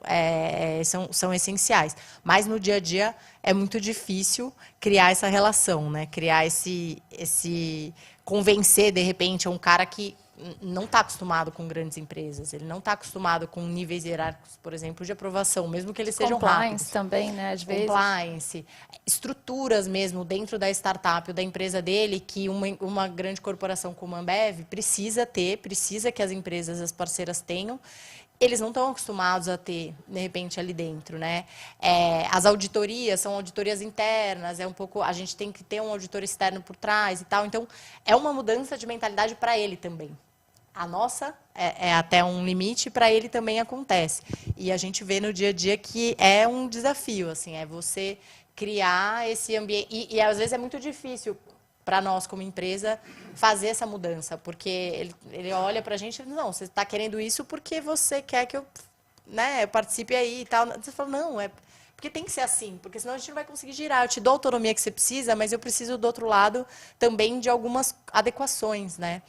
são essenciais. Mas, no dia a dia, é muito difícil criar essa relação, né? Criar esse convencer, de repente, um cara que não está acostumado com grandes empresas, ele não está acostumado com níveis hierárquicos, por exemplo, de aprovação, mesmo que eles sejam rápidos. Compliance também, né, às vezes. Compliance, estruturas mesmo dentro da startup ou da empresa dele, que uma grande corporação como a Ambev precisa que as empresas, as parceiras tenham. Eles não estão acostumados a ter, de repente, ali dentro, né? As auditorias são auditorias internas, a gente tem que ter um auditor externo por trás e tal. Então, é uma mudança de mentalidade para ele também. A nossa é até um limite, para ele também acontece. E a gente vê no dia a dia que é um desafio, assim, você criar esse ambiente. E às vezes é muito difícil para nós, como empresa, fazer essa mudança, porque ele olha para a gente e diz, não, você está querendo isso porque você quer que eu participe aí e tal. Você fala, não, porque tem que ser assim, porque senão a gente não vai conseguir girar. Eu te dou a autonomia que você precisa, mas eu preciso, do outro lado, também de algumas adequações, né?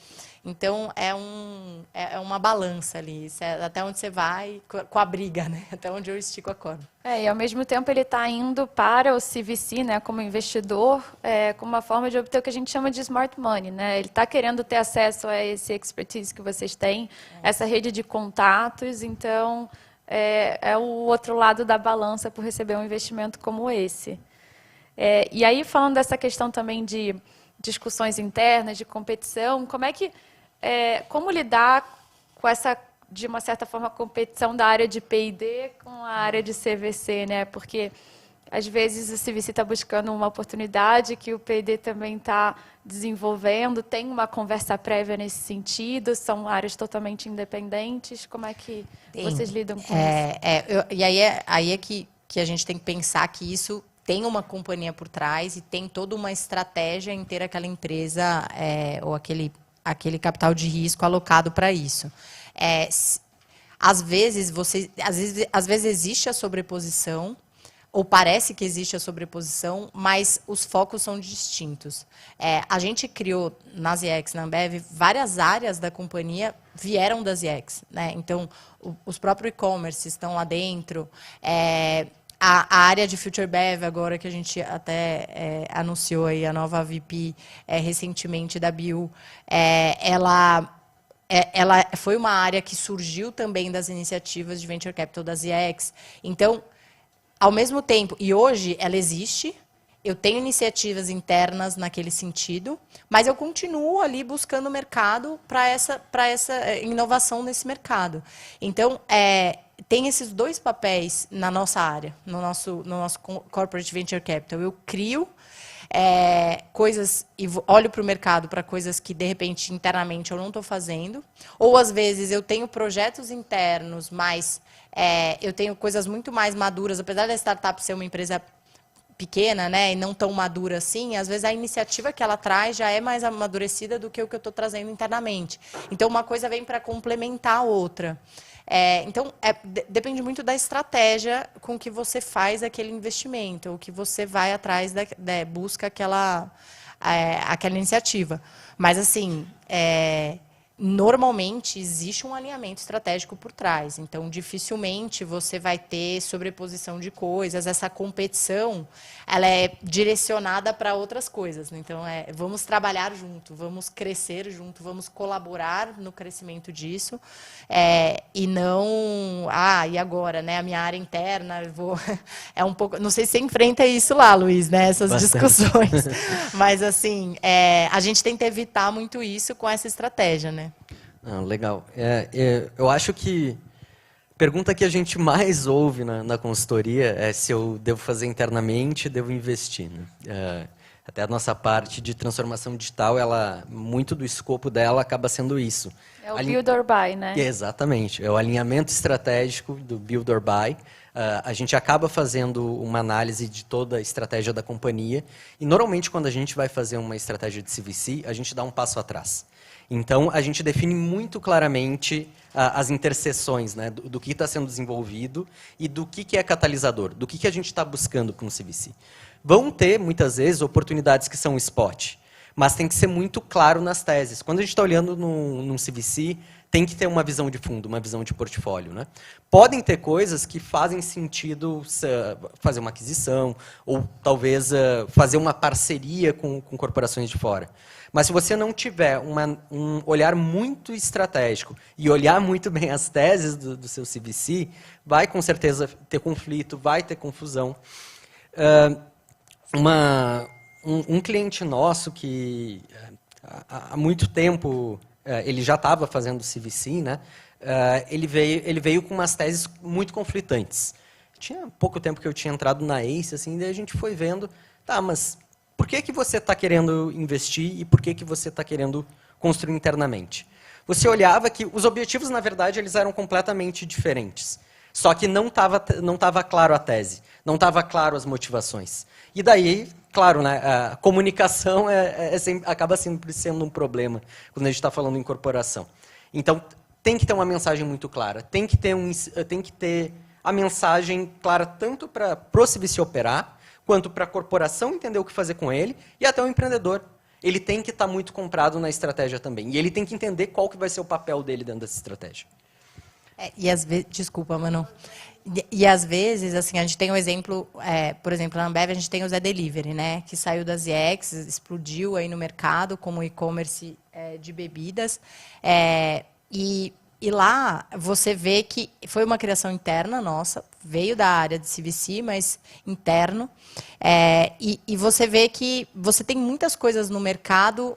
Então, é uma balança ali, até onde você vai com a briga, né? Até onde eu estico a corda. E ao mesmo tempo ele está indo para o CVC, né, como investidor, como uma forma de obter o que a gente chama de smart money, né? Ele está querendo ter acesso a esse expertise que vocês têm, essa rede de contatos, então é o outro lado da balança por receber um investimento como esse. E aí, falando dessa questão também de discussões internas, de competição, como lidar com essa, de uma certa forma, competição da área de P&D com a área de CVC, né? Porque, às vezes, o CVC está buscando uma oportunidade que o P&D também está desenvolvendo, tem uma conversa prévia nesse sentido, são áreas totalmente independentes. Como é que vocês lidam com isso? E aí é que a gente tem que pensar que isso tem uma companhia por trás e tem toda uma estratégia em ter aquela empresa ou aquele capital de risco alocado para isso. Às vezes existe a sobreposição, ou parece que existe a sobreposição, mas os focos são distintos. A gente criou na ZX, na Ambev, várias áreas da companhia vieram da ZX, né? Então, os próprios e-commerce estão lá dentro. A área de Future Bev, agora que a gente até anunciou aí, a nova VP recentemente da Bill, ela foi uma área que surgiu também das iniciativas de Venture Capital da ZX. Então, ao mesmo tempo, e hoje ela existe, eu tenho iniciativas internas naquele sentido, mas eu continuo ali buscando mercado para essa inovação nesse mercado. Então, tem esses dois papéis na nossa área, no nosso Corporate Venture Capital. Eu crio coisas e olho para o mercado para coisas que, de repente, internamente eu não estou fazendo. Ou, às vezes, eu tenho projetos internos, mas eu tenho coisas muito mais maduras. Apesar da startup ser uma empresa pequena, né, e não tão madura assim, às vezes a iniciativa que ela traz já é mais amadurecida do que o que eu estou trazendo internamente. Então, uma coisa vem para complementar a outra. Então, depende muito da estratégia com que você faz aquele investimento, ou que você vai atrás, busca aquela iniciativa. Mas, assim, normalmente existe um alinhamento estratégico por trás. Então, dificilmente você vai ter sobreposição de coisas. Essa competição, ela é direcionada para outras coisas, né? Então, vamos trabalhar junto, vamos crescer junto, vamos colaborar no crescimento disso. E não, e agora, né? A minha área interna, eu vou... É um pouco... Não sei se você enfrenta isso lá, Luiz, né? Essas discussões. Mas, assim, a gente tenta evitar muito isso com essa estratégia, né? Legal. Eu acho que a pergunta que a gente mais ouve na consultoria é se eu devo fazer internamente, devo investir, né? Até a nossa parte de transformação digital, muito do escopo dela acaba sendo isso. É o build or buy, né? Exatamente. É o alinhamento estratégico do build or buy. A gente acaba fazendo uma análise de toda a estratégia da companhia. E, normalmente, quando a gente vai fazer uma estratégia de CVC, a gente dá um passo atrás. Então, a gente define muito claramente as interseções, né, do que está sendo desenvolvido e do que é catalisador, do que a gente está buscando com o CVC. Vão ter, muitas vezes, oportunidades que são spot, mas tem que ser muito claro nas teses. Quando a gente está olhando num CVC, tem que ter uma visão de fundo, uma visão de portfólio, né? Podem ter coisas que fazem sentido fazer uma aquisição ou talvez fazer uma parceria com corporações de fora. Mas se você não tiver um olhar muito estratégico e olhar muito bem as teses do seu CVC, vai com certeza ter conflito, vai ter confusão. Um cliente nosso que há muito tempo ele já estava fazendo CVC, né? Ele veio com umas teses muito conflitantes. Tinha pouco tempo que eu tinha entrado na ACE, assim, daí a gente foi vendo, mas por que você está querendo investir e por que você está querendo construir internamente? Você olhava que os objetivos, na verdade, eles eram completamente diferentes. Só que não estava claro a tese, não estava claro as motivações. E daí, claro, né, a comunicação acaba sempre sendo um problema quando a gente está falando em corporação. Então, tem que ter uma mensagem muito clara, tem que ter a mensagem clara tanto para o CVC operar, quanto para a corporação entender o que fazer com ele, e até o empreendedor. Ele tem que estar muito comprado na estratégia também. E ele tem que entender qual que vai ser o papel dele dentro dessa estratégia. E às vezes, desculpa, Manu. E às vezes, assim, a gente tem um exemplo, por exemplo, na Ambev a gente tem o Zé Delivery, né, que saiu da ZX, explodiu aí no mercado como e-commerce de bebidas. E lá você vê que foi uma criação interna nossa, veio da área de CVC, mas interno. E você vê que você tem muitas coisas no mercado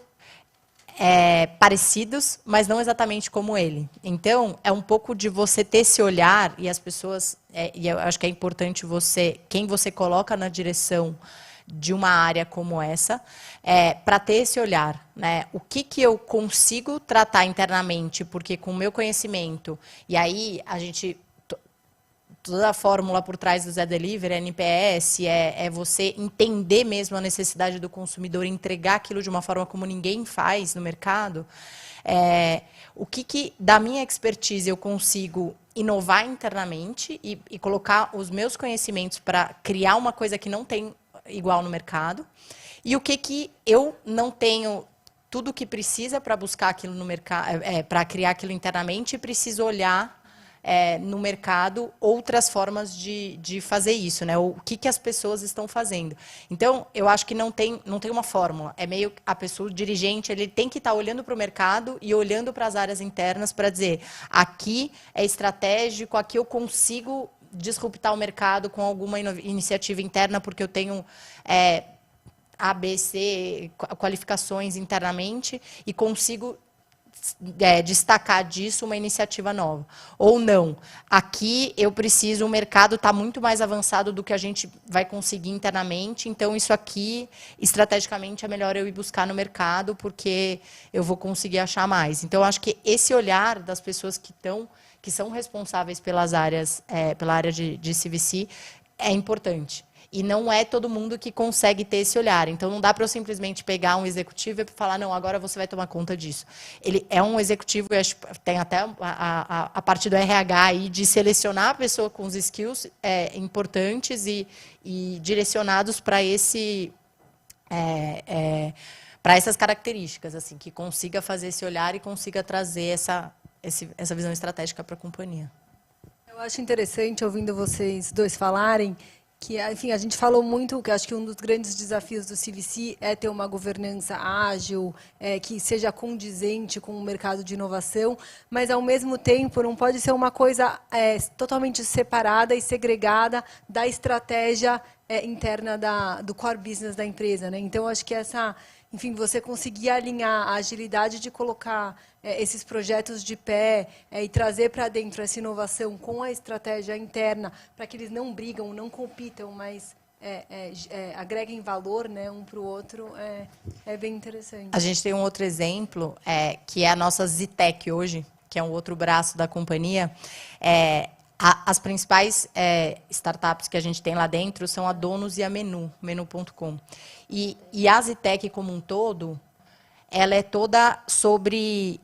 parecidos, mas não exatamente como ele. Então, é um pouco de você ter esse olhar, e as pessoas, e eu acho que é importante quem você coloca na direção de uma área como essa, para ter esse olhar, né? O que eu consigo tratar internamente, porque com o meu conhecimento, e aí a gente... Toda a fórmula por trás do Zé Delivery, NPS, você entender mesmo a necessidade do consumidor, entregar aquilo de uma forma como ninguém faz no mercado. O que da minha expertise eu consigo inovar internamente e colocar os meus conhecimentos para criar uma coisa que não tem igual no mercado, e o que eu não tenho tudo o que precisa para buscar aquilo no mercado, para criar aquilo internamente, e preciso olhar no mercado outras formas de fazer isso, né? O que as pessoas estão fazendo. Então, eu acho que não tem uma fórmula. É meio a pessoa, o dirigente, ele tem que estar olhando para o mercado e olhando para as áreas internas para dizer, aqui é estratégico, aqui eu consigo disruptar o mercado com alguma iniciativa interna, porque eu tenho A, B, C, qualificações internamente, e consigo destacar disso uma iniciativa nova. Ou não. Aqui eu preciso, o mercado está muito mais avançado do que a gente vai conseguir internamente, então isso aqui, estrategicamente, é melhor eu ir buscar no mercado, porque eu vou conseguir achar mais. Então, eu acho que esse olhar das pessoas que são responsáveis pelas áreas, pela área de CVC, é importante. E não é todo mundo que consegue ter esse olhar. Então, não dá para eu simplesmente pegar um executivo e falar, não, agora você vai tomar conta disso. Ele é um executivo, tem até a parte do RH aí, de selecionar a pessoa com os skills importantes e direcionados para para essas características, assim, que consiga fazer esse olhar e consiga trazer essa visão estratégica para a companhia. Eu acho interessante, ouvindo vocês dois falarem, que, enfim, a gente falou muito que acho que um dos grandes desafios do CVC é ter uma governança ágil, que seja condizente com o mercado de inovação, mas, ao mesmo tempo, não pode ser uma coisa totalmente separada e segregada da estratégia interna do core business da empresa, né? Então, acho que enfim, você conseguir alinhar a agilidade de colocar esses projetos de pé e trazer para dentro essa inovação com a estratégia interna, para que eles não brigam, não compitam, mas agreguem valor, né, um para o outro, é bem interessante. A gente tem um outro exemplo, que é a nossa Zitec hoje, que é um outro braço da companhia. As principais startups que a gente tem lá dentro são a Donos e a Menu.com. E a Zitec como um todo, ela é toda sobre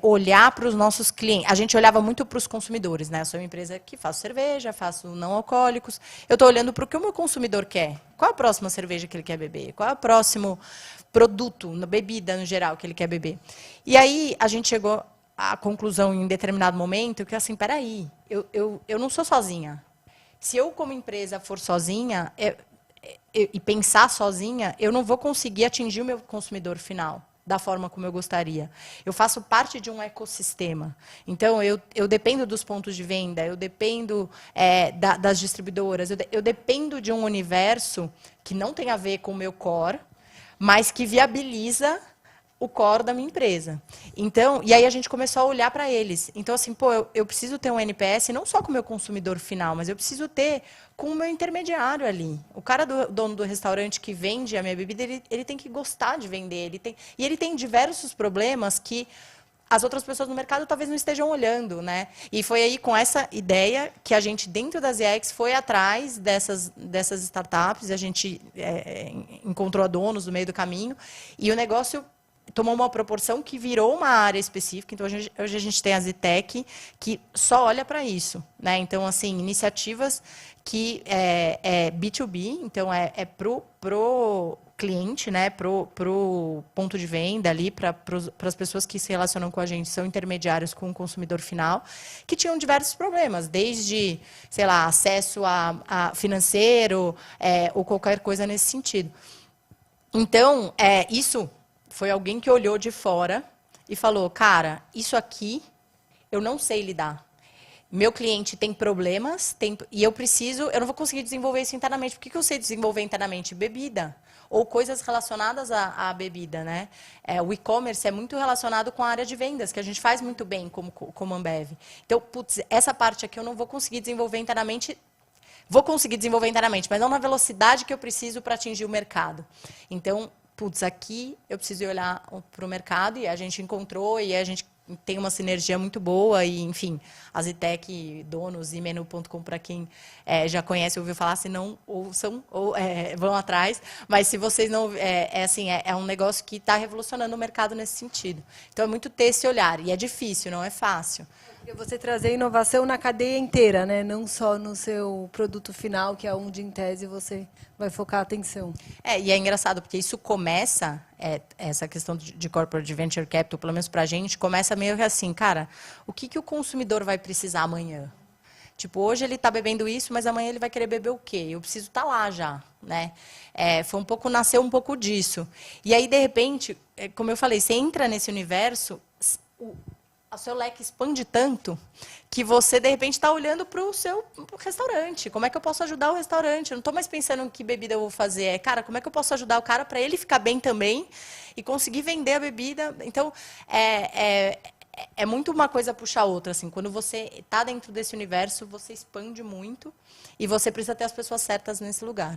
olhar para os nossos clientes. A gente olhava muito para os consumidores, né? Eu sou uma empresa que faço cerveja, faço não alcoólicos. Eu estou olhando para o que o meu consumidor quer. Qual a próxima cerveja que ele quer beber? Qual é o próximo produto, bebida no geral, que ele quer beber? E aí a gente chegou à conclusão em determinado momento que, assim, peraí, eu não sou sozinha. Se eu, como empresa, for sozinha e pensar sozinha, eu não vou conseguir atingir o meu consumidor final da forma como eu gostaria. Eu faço parte de um ecossistema. Então, eu dependo dos pontos de venda, eu dependo das distribuidoras, eu dependo de um universo que não tem a ver com o meu core, mas que viabiliza o core da minha empresa. Então, e aí a gente começou a olhar para eles. Então, assim, eu preciso ter um NPS não só com o meu consumidor final, mas eu preciso ter com o meu intermediário ali. O cara dono do restaurante que vende a minha bebida, ele tem que gostar de vender. E ele tem diversos problemas que as outras pessoas no mercado talvez não estejam olhando, né? E foi aí com essa ideia que a gente, dentro da ZX, foi atrás dessas startups, a gente encontrou a Donos no meio do caminho, e o negócio tomou uma proporção que virou uma área específica. Então, hoje a gente tem a Zitec, que só olha para isso, né? Então, assim, iniciativas que é B2B, então pro cliente, né? Pro ponto de venda ali, para as pessoas que se relacionam com a gente, são intermediários com o consumidor final, que tinham diversos problemas, desde, sei lá, acesso a financeiro, ou qualquer coisa nesse sentido. Então, isso foi alguém que olhou de fora e falou, cara, isso aqui eu não sei lidar. Meu cliente tem problemas e eu não vou conseguir desenvolver isso internamente. Por que eu sei desenvolver internamente? Bebida. Ou coisas relacionadas à bebida, né? O e-commerce é muito relacionado com a área de vendas, que a gente faz muito bem como Ambev. Então, putz, essa parte aqui eu não vou conseguir desenvolver internamente. Vou conseguir desenvolver internamente, mas não na velocidade que eu preciso para atingir o mercado. Então, putz, aqui eu preciso olhar para o mercado, e a gente encontrou, e a gente tem uma sinergia muito boa, e, enfim, a Zitec, Donos e Menu.com, para quem já conhece, ouviu falar, se não ouçam, vão atrás, mas se vocês não... é um negócio que está revolucionando o mercado nesse sentido. Então, é muito ter esse olhar, e é difícil, não é fácil. Você trazer inovação na cadeia inteira, né? Não só no seu produto final, que é onde, em tese, você vai focar a atenção. E é engraçado, porque isso começa, essa questão de corporate venture capital, pelo menos para a gente, começa meio que assim, cara, o que o consumidor vai precisar amanhã? Tipo, hoje ele está bebendo isso, mas amanhã ele vai querer beber o quê? Eu preciso estar lá já, né? Nasceu um pouco disso. E aí, de repente, como eu falei, você entra nesse universo, o seu leque expande tanto que você, de repente, está olhando para o seu restaurante. Como é que eu posso ajudar o restaurante? Eu não estou mais pensando em que bebida eu vou fazer. Cara, como é que eu posso ajudar o cara para ele ficar bem também e conseguir vender a bebida? Então, é muito uma coisa puxar a outra. Assim. Quando você está dentro desse universo, você expande muito e você precisa ter as pessoas certas nesse lugar.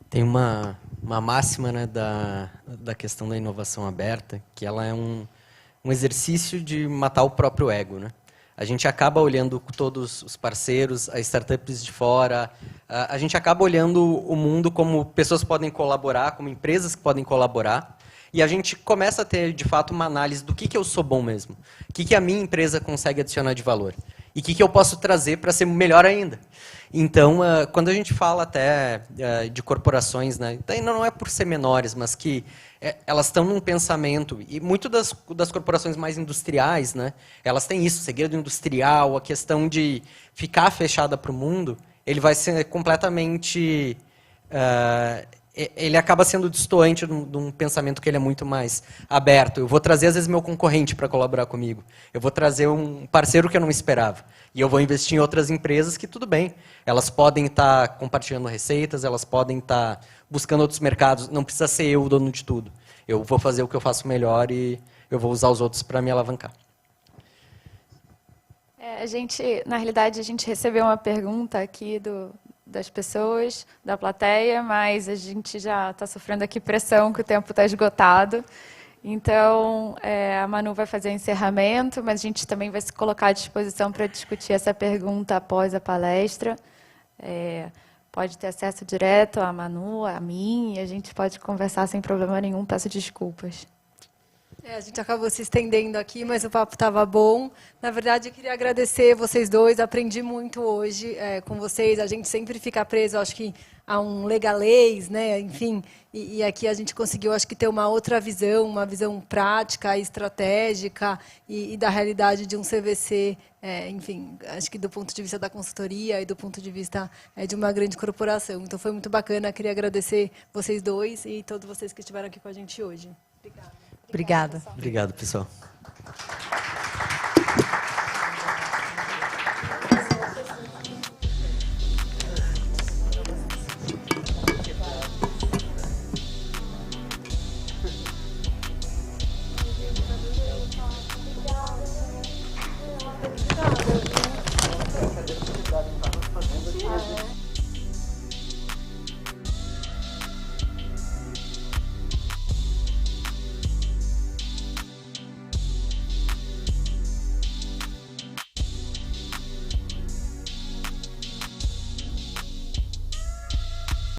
Tem uma máxima, né, da questão da inovação aberta, que ela é um exercício de matar o próprio ego, né? A gente acaba olhando todos os parceiros, as startups de fora, a gente acaba olhando o mundo como pessoas que podem colaborar, como empresas que podem colaborar, e a gente começa a ter, de fato, uma análise do que eu sou bom mesmo, o que a minha empresa consegue adicionar de valor. E o que eu posso trazer para ser melhor ainda? Então, quando a gente fala até de corporações, né, daí não é por ser menores, mas que elas estão num pensamento, e muito das corporações mais industriais, né, elas têm isso, o segredo industrial, a questão de ficar fechada para o mundo, ele vai ser completamente... ele acaba sendo distoante de um pensamento que ele é muito mais aberto. Eu vou trazer, às vezes, meu concorrente para colaborar comigo. Eu vou trazer um parceiro que eu não esperava. E eu vou investir em outras empresas que, tudo bem, elas podem estar compartilhando receitas, elas podem estar buscando outros mercados. Não precisa ser eu o dono de tudo. Eu vou fazer o que eu faço melhor e eu vou usar os outros para me alavancar. Na realidade, a gente recebeu uma pergunta aqui das pessoas, da plateia, mas a gente já está sofrendo aqui pressão, que o tempo está esgotado. Então, a Manu vai fazer o encerramento, mas a gente também vai se colocar à disposição para discutir essa pergunta após a palestra. Pode ter acesso direto à Manu, a mim, e a gente pode conversar sem problema nenhum. Peço desculpas. A gente acabou se estendendo aqui, mas o papo estava bom. Na verdade, eu queria agradecer vocês dois. Aprendi muito hoje com vocês. A gente sempre fica preso, acho que, a um legalês, né? Enfim, e aqui a gente conseguiu, acho que, ter uma outra visão, uma visão prática, estratégica e da realidade de um CVC, enfim, acho que do ponto de vista da consultoria e do ponto de vista de uma grande corporação. Então, foi muito bacana. Queria agradecer vocês dois e todos vocês que estiveram aqui com a gente hoje. Obrigada. Obrigada. Obrigado, pessoal.